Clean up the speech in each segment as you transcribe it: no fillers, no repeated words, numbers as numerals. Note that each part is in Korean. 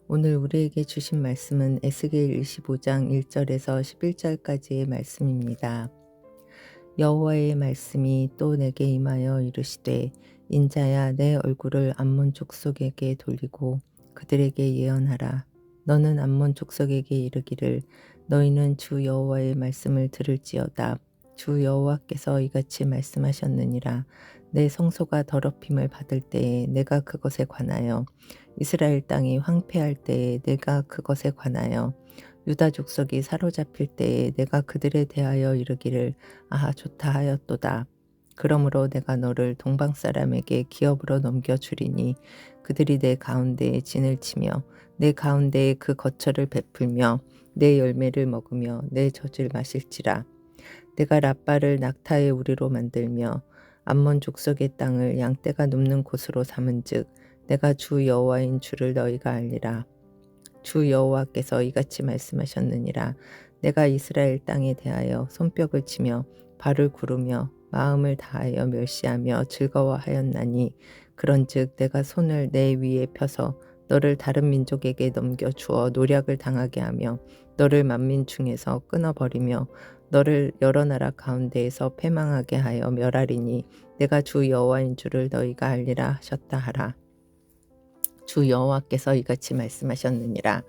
오늘 우리에게 주신 말씀은 에스겔 25장 1절에서 11절까지의 말씀입니다. 여호와의 말씀이 또 내게 임하여 이르시되 인자야 내 얼굴을 암몬 족속에게 돌리고 그들에게 예언하라. 너는 암몬 족속에게 이르기를 너희는 주 여호와의 말씀을 들을지어다. 주 여호와께서 이같이 말씀하셨느니라. 내 성소가 더럽힘을 받을 때에 내가 그것에 관하여 이스라엘 땅이 황폐할 때에 내가 그것에 관하여 유다 족속이 사로잡힐 때에 내가 그들에 대하여 이르기를 아하 좋다 하였도다. 그러므로 내가 너를 동방 사람에게 기업으로 넘겨주리니 그들이 내 가운데에 진을 치며 내 가운데에 그 거처를 베풀며 내 열매를 먹으며 내 젖을 마실지라. 내가 랍바를 낙타의 우리로 만들며 암몬 족속의 땅을 양떼가 눕는 곳으로 삼은즉 내가 주 여호와인 줄을 너희가 알리라. 주 여호와께서 이같이 말씀하셨느니라. 내가 이스라엘 땅에 대하여 손뼉을 치며 발을 구르며 마음을 다하여 멸시하며 즐거워하였나니 그런즉 내가 손을 내 위에 펴서 너를 다른 민족에게 넘겨주어 노략을 당하게 하며 너를 만민 중에서 끊어버리며 너를 여러 나라 가운데에서 패망하게 하여 멸하리니 내가 주 여호와인 줄을 너희가 알리라 하셨다 하라. 주 여호와께서 이같이 말씀하셨느니라.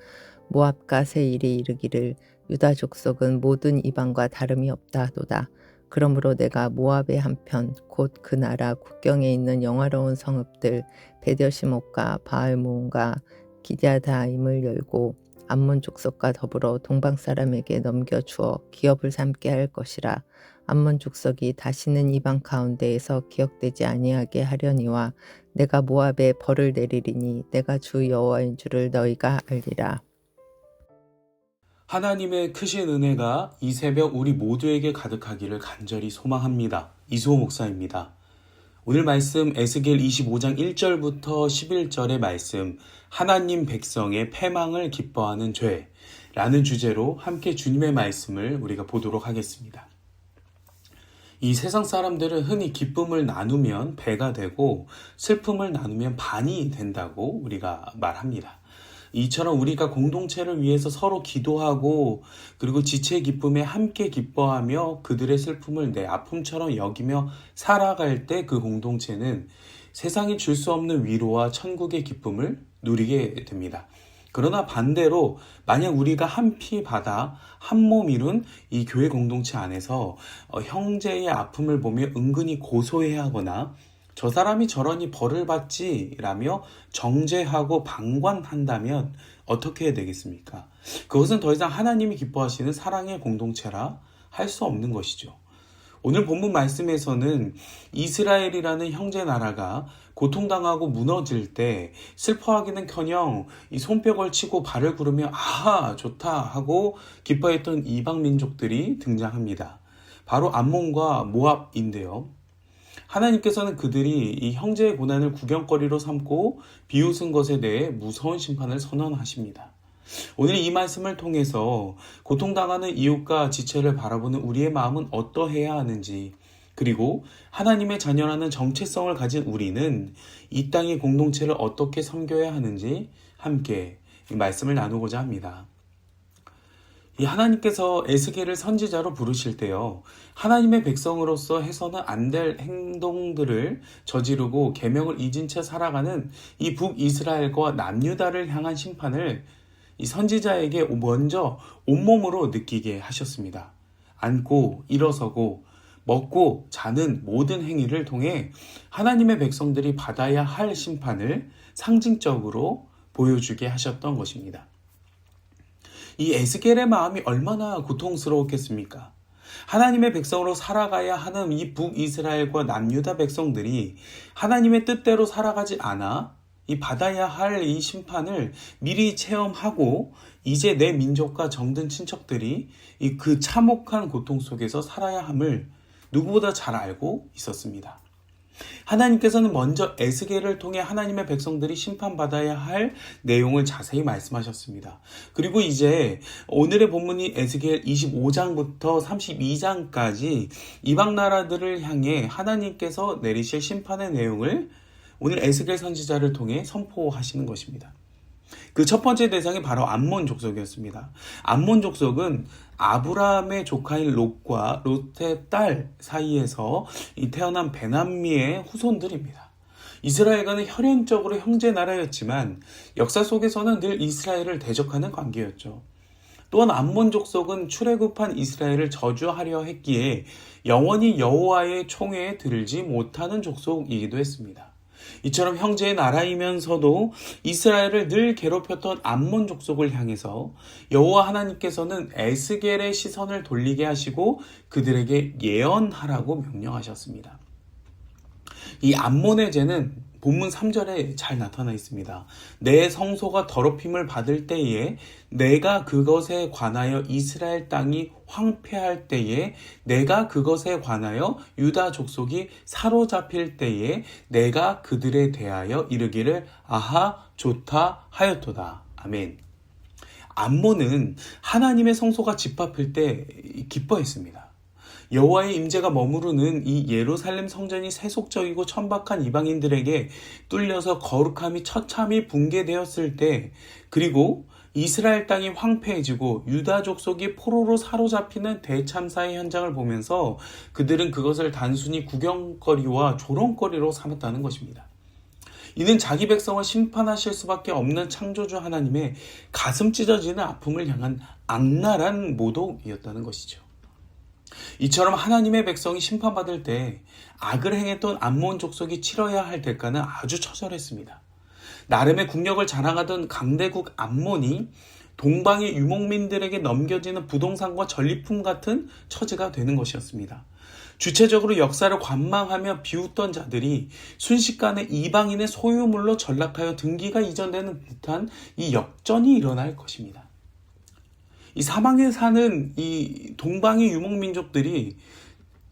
모압과 세일이 이르기를 유다 족속은 모든 이방과 다름이 없다 하도다. 그러므로 내가 모압의 한편 곧 그 나라 국경에 있는 영화로운 성읍들 베델시못과 바알모온과 기럇다임을 열고 암몬 족속과 더불어 동방 사람에게 넘겨주어 기업을 삼게 할 것이라. 암몬 족속이 다시는 이방 가운데에서 기억되지 아니하게 하려니와 내가 모압에 벌을 내리리니 내가 주 여호와인 줄을 너희가 알리라. 하나님의 크신 은혜가 이 새벽 우리 모두에게 가득하기를 간절히 소망합니다. 이수호 목사입니다. 오늘 말씀 에스겔 25장 1절부터 11절의 말씀 하나님 백성의 패망을 기뻐하는 죄라는 주제로 함께 주님의 말씀을 우리가 보도록 하겠습니다. 이 세상 사람들은 흔히 기쁨을 나누면 배가 되고 슬픔을 나누면 반이 된다고 우리가 말합니다. 이처럼 우리가 공동체를 위해서 서로 기도하고 그리고 지체의 기쁨에 함께 기뻐하며 그들의 슬픔을 내 아픔처럼 여기며 살아갈 때 그 공동체는 세상이 줄 수 없는 위로와 천국의 기쁨을 누리게 됩니다. 그러나 반대로 만약 우리가 한 피 바다 한 몸 이룬 이 교회 공동체 안에서 형제의 아픔을 보며 은근히 고소해하거나 저 사람이 저러니 벌을 받지라며 정죄하고 방관한다면 어떻게 해야 되겠습니까? 그것은 더 이상 하나님이 기뻐하시는 사랑의 공동체라 할 수 없는 것이죠. 오늘 본문 말씀에서는 이스라엘이라는 형제 나라가 고통당하고 무너질 때 슬퍼하기는커녕 이 손뼉을 치고 발을 구르며 아하 좋다 하고 기뻐했던 이방 민족들이 등장합니다. 바로 암몬과 모압인데요. 하나님께서는 그들이 이 형제의 고난을 구경거리로 삼고 비웃은 것에 대해 무서운 심판을 선언하십니다. 오늘 이 말씀을 통해서 고통당하는 이웃과 지체를 바라보는 우리의 마음은 어떠해야 하는지, 그리고 하나님의 자녀라는 정체성을 가진 우리는 이 땅의 공동체를 어떻게 섬겨야 하는지 함께 이 말씀을 나누고자 합니다. 이 하나님께서 에스겔을 선지자로 부르실 때요, 하나님의 백성으로서 해서는 안 될 행동들을 저지르고 계명을 잊은 채 살아가는 이 북이스라엘과 남유다를 향한 심판을 이 선지자에게 먼저 온몸으로 느끼게 하셨습니다. 앉고 일어서고 먹고 자는 모든 행위를 통해 하나님의 백성들이 받아야 할 심판을 상징적으로 보여주게 하셨던 것입니다. 이 에스겔의 마음이 얼마나 고통스러웠겠습니까? 하나님의 백성으로 살아가야 하는 이 북이스라엘과 남유다 백성들이 하나님의 뜻대로 살아가지 않아 이 받아야 할 이 심판을 미리 체험하고 이제 내 민족과 정든 친척들이 이 그 참혹한 고통 속에서 살아야 함을 누구보다 잘 알고 있었습니다. 하나님께서는 먼저 에스겔을 통해 하나님의 백성들이 심판받아야 할 내용을 자세히 말씀하셨습니다. 그리고 이제 오늘의 본문이 에스겔 25장부터 32장까지 이방 나라들을 향해 하나님께서 내리실 심판의 내용을 오늘 에스겔 선지자를 통해 선포하시는 것입니다. 그 첫 번째 대상이 바로 암몬 족속이었습니다. 암몬 족속은 아브라함의 조카인 롯과 롯의 딸 사이에서 태어난 베남미의 후손들입니다. 이스라엘과는 혈연적으로 형제 나라였지만 역사 속에서는 늘 이스라엘을 대적하는 관계였죠. 또한 암몬 족속은 출애굽한 이스라엘을 저주하려 했기에 영원히 여호와의 총회에 들지 못하는 족속이기도 했습니다. 이처럼 형제의 나라이면서도 이스라엘을 늘 괴롭혔던 암몬 족속을 향해서 여호와 하나님께서는 에스겔의 시선을 돌리게 하시고 그들에게 예언하라고 명령하셨습니다. 이 암몬의 죄는 본문 3절에 잘 나타나 있습니다. 내 성소가 더럽힘을 받을 때에 내가 그것에 관하여 이스라엘 땅이 황폐할 때에 내가 그것에 관하여 유다 족속이 사로잡힐 때에 내가 그들에 대하여 이르기를 아하 좋다 하였도다. 아멘. 암몬은 하나님의 성소가 짓밟힐 때 기뻐했습니다. 여호와의 임재가 머무르는 이 예루살렘 성전이 세속적이고 천박한 이방인들에게 뚫려서 거룩함이 처참히 붕괴되었을 때, 그리고 이스라엘 땅이 황폐해지고 유다 족속이 포로로 사로잡히는 대참사의 현장을 보면서 그들은 그것을 단순히 구경거리와 조롱거리로 삼았다는 것입니다. 이는 자기 백성을 심판하실 수밖에 없는 창조주 하나님의 가슴 찢어지는 아픔을 향한 악랄한 모독이었다는 것이죠. 이처럼 하나님의 백성이 심판받을 때 악을 행했던 암몬 족속이 치러야 할 대가는 아주 처절했습니다. 나름의 국력을 자랑하던 강대국 암몬이 동방의 유목민들에게 넘겨지는 부동산과 전리품 같은 처지가 되는 것이었습니다. 주체적으로 역사를 관망하며 비웃던 자들이 순식간에 이방인의 소유물로 전락하여 등기가 이전되는 듯한 이 역전이 일어날 것입니다. 이 사방에 사는 이 동방의 유목민족들이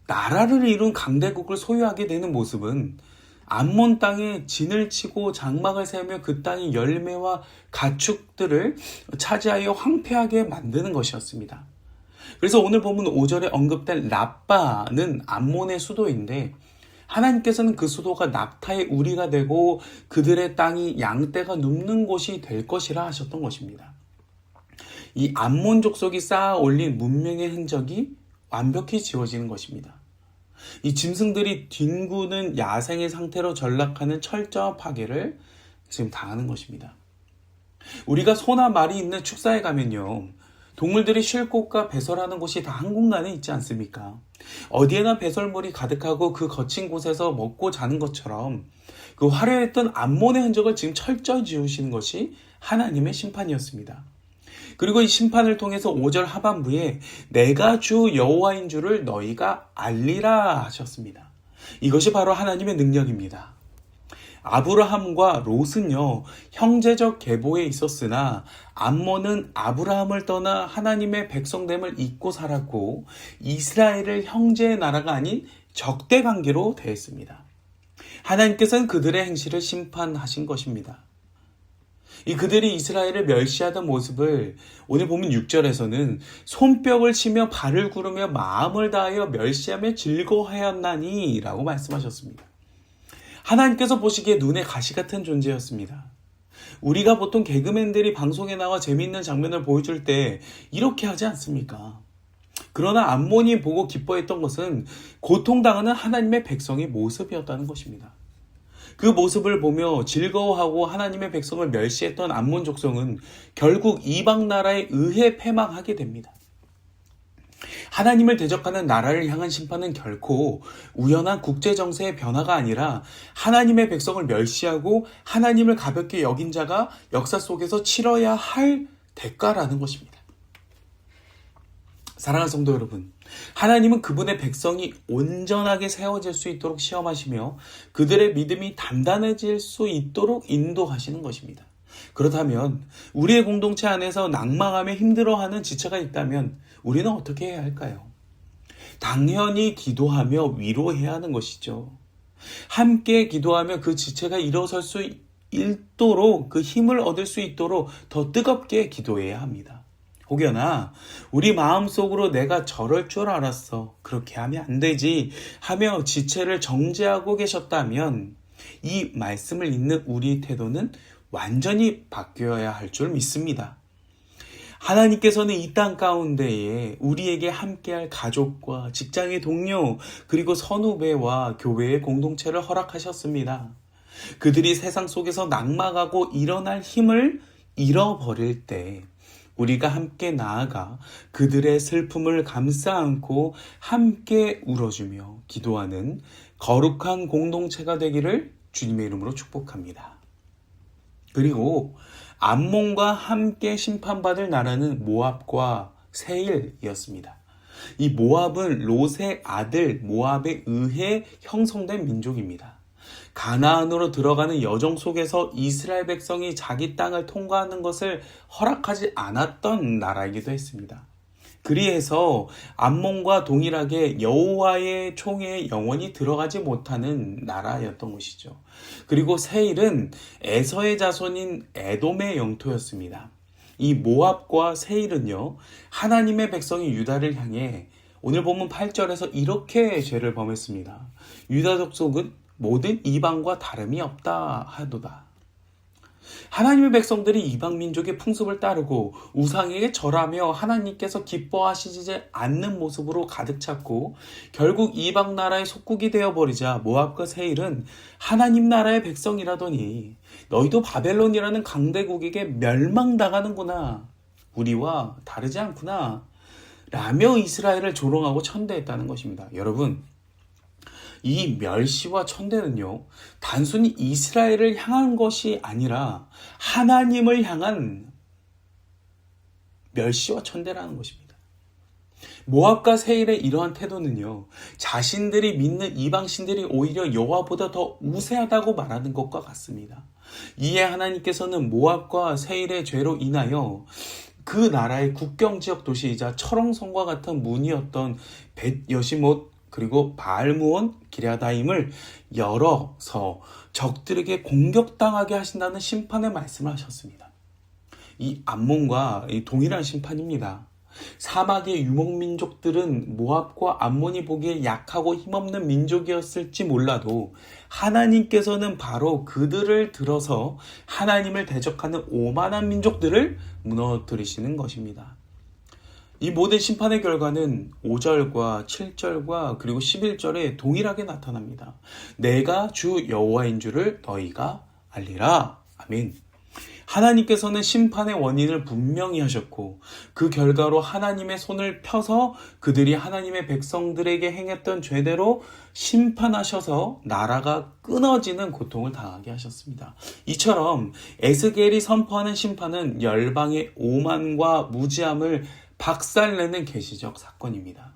나라를 이룬 강대국을 소유하게 되는 모습은 암몬 땅에 진을 치고 장막을 세우며 그 땅의 열매와 가축들을 차지하여 황폐하게 만드는 것이었습니다. 그래서 오늘 본문 5절에 언급된 라빠는 암몬의 수도인데 하나님께서는 그 수도가 낙타의 우리가 되고 그들의 땅이 양떼가 눕는 곳이 될 것이라 하셨던 것입니다. 이 암몬 족속이 쌓아 올린 문명의 흔적이 완벽히 지워지는 것입니다. 이 짐승들이 뒹구는 야생의 상태로 전락하는 철저한 파괴를 지금 당하는 것입니다. 우리가 소나 말이 있는 축사에 가면요, 동물들이 쉴 곳과 배설하는 곳이 다 한 공간에 있지 않습니까? 어디에나 배설물이 가득하고 그 거친 곳에서 먹고 자는 것처럼 그 화려했던 암몬의 흔적을 지금 철저히 지우시는 것이 하나님의 심판이었습니다. 그리고 이 심판을 통해서 5절 하반부에 내가 주 여호와인 줄을 너희가 알리라 하셨습니다. 이것이 바로 하나님의 능력입니다. 아브라함과 롯은요, 형제적 계보에 있었으나 암몬은 아브라함을 떠나 하나님의 백성됨을 잊고 살았고 이스라엘을 형제의 나라가 아닌 적대 관계로 대했습니다. 하나님께서는 그들의 행실을 심판하신 것입니다. 그들이 이스라엘을 멸시하던 모습을 오늘 보면 6절에서는 손뼉을 치며 발을 구르며 마음을 다하여 멸시하며 즐거워하였나니 라고 말씀하셨습니다. 하나님께서 보시기에 눈에 가시 같은 존재였습니다. 우리가 보통 개그맨들이 방송에 나와 재미있는 장면을 보여줄 때 이렇게 하지 않습니까? 그러나 암몬이 보고 기뻐했던 것은 고통당하는 하나님의 백성의 모습이었다는 것입니다. 그 모습을 보며 즐거워하고 하나님의 백성을 멸시했던 암몬 족속은 결국 이방 나라에 의해 패망하게 됩니다. 하나님을 대적하는 나라를 향한 심판은 결코 우연한 국제정세의 변화가 아니라 하나님의 백성을 멸시하고 하나님을 가볍게 여긴 자가 역사 속에서 치러야 할 대가라는 것입니다. 사랑하는 성도 여러분, 하나님은 그분의 백성이 온전하게 세워질 수 있도록 시험하시며 그들의 믿음이 단단해질 수 있도록 인도하시는 것입니다. 그렇다면 우리의 공동체 안에서 낭망하며 힘들어하는 지체가 있다면 우리는 어떻게 해야 할까요? 당연히 기도하며 위로해야 하는 것이죠. 함께 기도하며 그 지체가 일어설 수 있도록, 그 힘을 얻을 수 있도록 더 뜨겁게 기도해야 합니다. 혹여나 우리 마음속으로 내가 저럴 줄 알았어, 그렇게 하면 안 되지 하며 지체를 정죄하고 계셨다면 이 말씀을 읽는 우리 태도는 완전히 바뀌어야 할 줄 믿습니다. 하나님께서는 이 땅 가운데에 우리에게 함께할 가족과 직장의 동료 그리고 선후배와 교회의 공동체를 허락하셨습니다. 그들이 세상 속에서 낙망하고 일어날 힘을 잃어버릴 때 우리가 함께 나아가 그들의 슬픔을 감싸 안고 함께 울어주며 기도하는 거룩한 공동체가 되기를 주님의 이름으로 축복합니다. 그리고 암몬과 함께 심판받을 나라는 모압과 세일이었습니다. 이 모압은 롯의 아들 모압에 의해 형성된 민족입니다. 가나안으로 들어가는 여정 속에서 이스라엘 백성이 자기 땅을 통과하는 것을 허락하지 않았던 나라이기도 했습니다. 그리해서 암몬과 동일하게 여호와의 총에 영원히 들어가지 못하는 나라였던 것이죠. 그리고 세일은 에서의 자손인 에돔의 영토였습니다. 이 모압과 세일은요, 하나님의 백성이 유다를 향해 오늘 본문 8절에서 이렇게 죄를 범했습니다. 유다 족속은 모든 이방과 다름이 없다 하도다. 하나님의 백성들이 이방 민족의 풍습을 따르고 우상에게 절하며 하나님께서 기뻐하시지 않는 모습으로 가득 찼고 결국 이방 나라의 속국이 되어버리자 모압과 세일은 하나님 나라의 백성이라더니 너희도 바벨론이라는 강대국에게 멸망당하는구나. 우리와 다르지 않구나. 라며 이스라엘을 조롱하고 천대했다는 것입니다. 여러분, 이 멸시와 천대는요, 단순히 이스라엘을 향한 것이 아니라 하나님을 향한 멸시와 천대라는 것입니다. 모압과 세일의 이러한 태도는요, 자신들이 믿는 이방신들이 오히려 여호와보다 더 우세하다고 말하는 것과 같습니다. 이에 하나님께서는 모압과 세일의 죄로 인하여 그 나라의 국경지역 도시이자 철옹성과 같은 문이었던 벳여시못 그리고 바알무온 기랴다임을 열어서 적들에게 공격당하게 하신다는 심판의 말씀을 하셨습니다. 이 암몬과 동일한 심판입니다. 사막의 유목민족들은 모압과 암몬이 보기에 약하고 힘없는 민족이었을지 몰라도 하나님께서는 바로 그들을 들어서 하나님을 대적하는 오만한 민족들을 무너뜨리시는 것입니다. 이 모든 심판의 결과는 5절과 7절과 그리고 11절에 동일하게 나타납니다. 내가 주 여호와인 줄을 너희가 알리라. 아멘. 하나님께서는 심판의 원인을 분명히 하셨고 그 결과로 하나님의 손을 펴서 그들이 하나님의 백성들에게 행했던 죄대로 심판하셔서 나라가 끊어지는 고통을 당하게 하셨습니다. 이처럼 에스겔이 선포하는 심판은 열방의 오만과 무지함을 박살내는 계시적 사건입니다.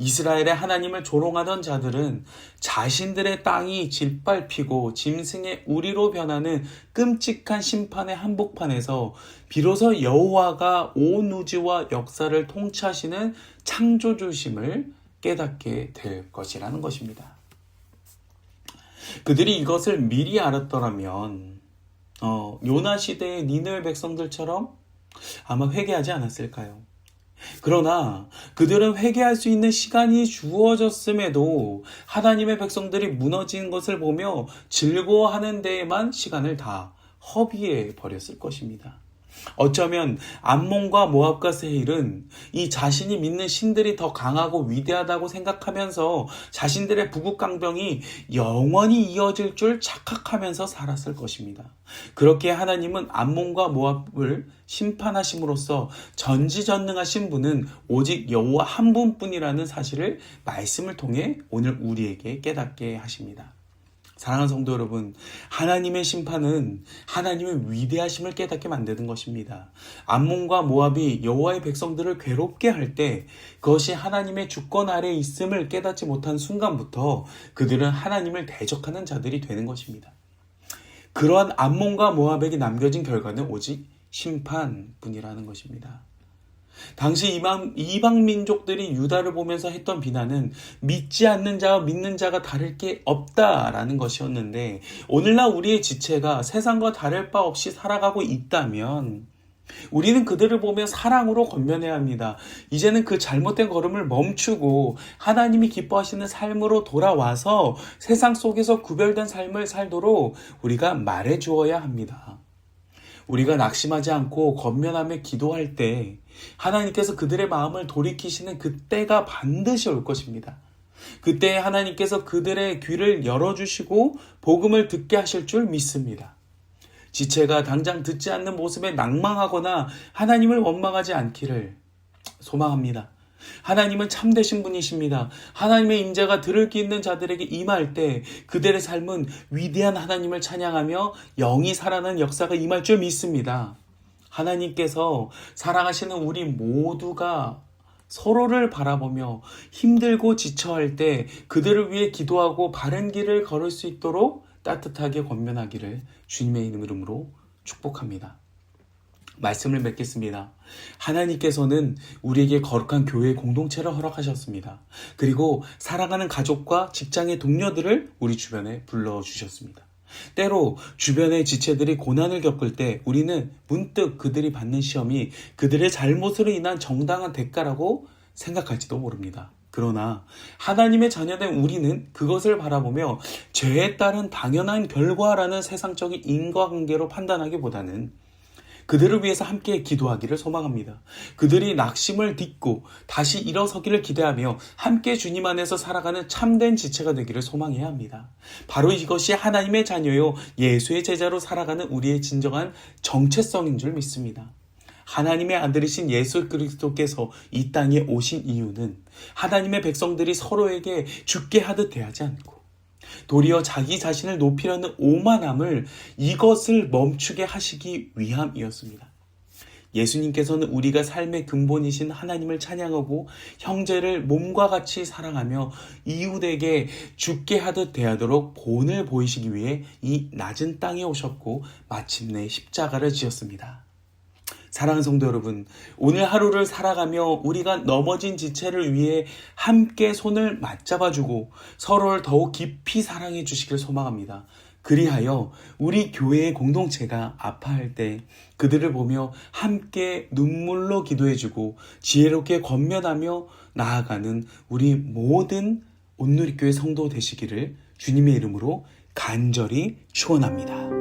이스라엘의 하나님을 조롱하던 자들은 자신들의 땅이 짓밟히고 짐승의 우리로 변하는 끔찍한 심판의 한복판에서 비로소 여호와가 온 우주와 역사를 통치하시는 창조주심을 깨닫게 될 것이라는 것입니다. 그들이 이것을 미리 알았더라면 요나 시대의 니느웨 백성들처럼 아마 회개하지 않았을까요? 그러나 그들은 회개할 수 있는 시간이 주어졌음에도 하나님의 백성들이 무너진 것을 보며 즐거워하는 데에만 시간을 다 허비해 버렸을 것입니다. 어쩌면 암몬과 모압과 세일은 이 자신이 믿는 신들이 더 강하고 위대하다고 생각하면서 자신들의 부국강병이 영원히 이어질 줄 착각하면서 살았을 것입니다. 그렇게 하나님은 암몬과 모압을 심판하심으로써 전지전능하신 분은 오직 여호와 한 분뿐이라는 사실을 말씀을 통해 오늘 우리에게 깨닫게 하십니다. 사랑하는 성도 여러분, 하나님의 심판은 하나님의 위대하심을 깨닫게 만드는 것입니다. 암몬과 모압이 여호와의 백성들을 괴롭게 할 때 그것이 하나님의 주권 아래에 있음을 깨닫지 못한 순간부터 그들은 하나님을 대적하는 자들이 되는 것입니다. 그러한 암몬과 모압에게 남겨진 결과는 오직 심판뿐이라는 것입니다. 당시 이방 민족들이 유다를 보면서 했던 비난은 믿지 않는 자와 믿는 자가 다를 게 없다라는 것이었는데 오늘날 우리의 지체가 세상과 다를 바 없이 살아가고 있다면 우리는 그들을 보며 사랑으로 권면해야 합니다. 이제는 그 잘못된 걸음을 멈추고 하나님이 기뻐하시는 삶으로 돌아와서 세상 속에서 구별된 삶을 살도록 우리가 말해 주어야 합니다. 우리가 낙심하지 않고 권면하며 기도할 때 하나님께서 그들의 마음을 돌이키시는 그때가 반드시 올 것입니다. 그때 하나님께서 그들의 귀를 열어주시고 복음을 듣게 하실 줄 믿습니다. 지체가 당장 듣지 않는 모습에 낭망하거나 하나님을 원망하지 않기를 소망합니다. 하나님은 참되신 분이십니다. 하나님의 임재가 들을 귀 있는 자들에게 임할 때 그들의 삶은 위대한 하나님을 찬양하며 영이 살아나는 역사가 임할 줄 믿습니다. 하나님께서 사랑하시는 우리 모두가 서로를 바라보며 힘들고 지쳐할 때 그들을 위해 기도하고 바른 길을 걸을 수 있도록 따뜻하게 권면하기를 주님의 이름으로 축복합니다. 말씀을 맺겠습니다. 하나님께서는 우리에게 거룩한 교회 공동체를 허락하셨습니다. 그리고 사랑하는 가족과 직장의 동료들을 우리 주변에 불러주셨습니다. 때로 주변의 지체들이 고난을 겪을 때 우리는 문득 그들이 받는 시험이 그들의 잘못으로 인한 정당한 대가라고 생각할지도 모릅니다. 그러나 하나님의 자녀된 우리는 그것을 바라보며 죄에 따른 당연한 결과라는 세상적인 인과관계로 판단하기보다는 그들을 위해서 함께 기도하기를 소망합니다. 그들이 낙심을 딛고 다시 일어서기를 기대하며 함께 주님 안에서 살아가는 참된 지체가 되기를 소망해야 합니다. 바로 이것이 하나님의 자녀요 예수의 제자로 살아가는 우리의 진정한 정체성인 줄 믿습니다. 하나님의 아들이신 예수 그리스도께서 이 땅에 오신 이유는 하나님의 백성들이 서로에게 죽게 하듯 대하지 않고 도리어 자기 자신을 높이려는 오만함을 이것을 멈추게 하시기 위함이었습니다. 예수님께서는 우리가 삶의 근본이신 하나님을 찬양하고 형제를 몸과 같이 사랑하며 이웃에게 죽게 하듯 대하도록 본을 보이시기 위해 이 낮은 땅에 오셨고 마침내 십자가를 지었습니다. 사랑하는 성도 여러분, 오늘 하루를 살아가며 우리가 넘어진 지체를 위해 함께 손을 맞잡아주고 서로를 더욱 깊이 사랑해 주시길 소망합니다. 그리하여 우리 교회의 공동체가 아파할 때 그들을 보며 함께 눈물로 기도해주고 지혜롭게 권면하며 나아가는 우리 모든 온누리교회 성도 되시기를 주님의 이름으로 간절히 축원합니다.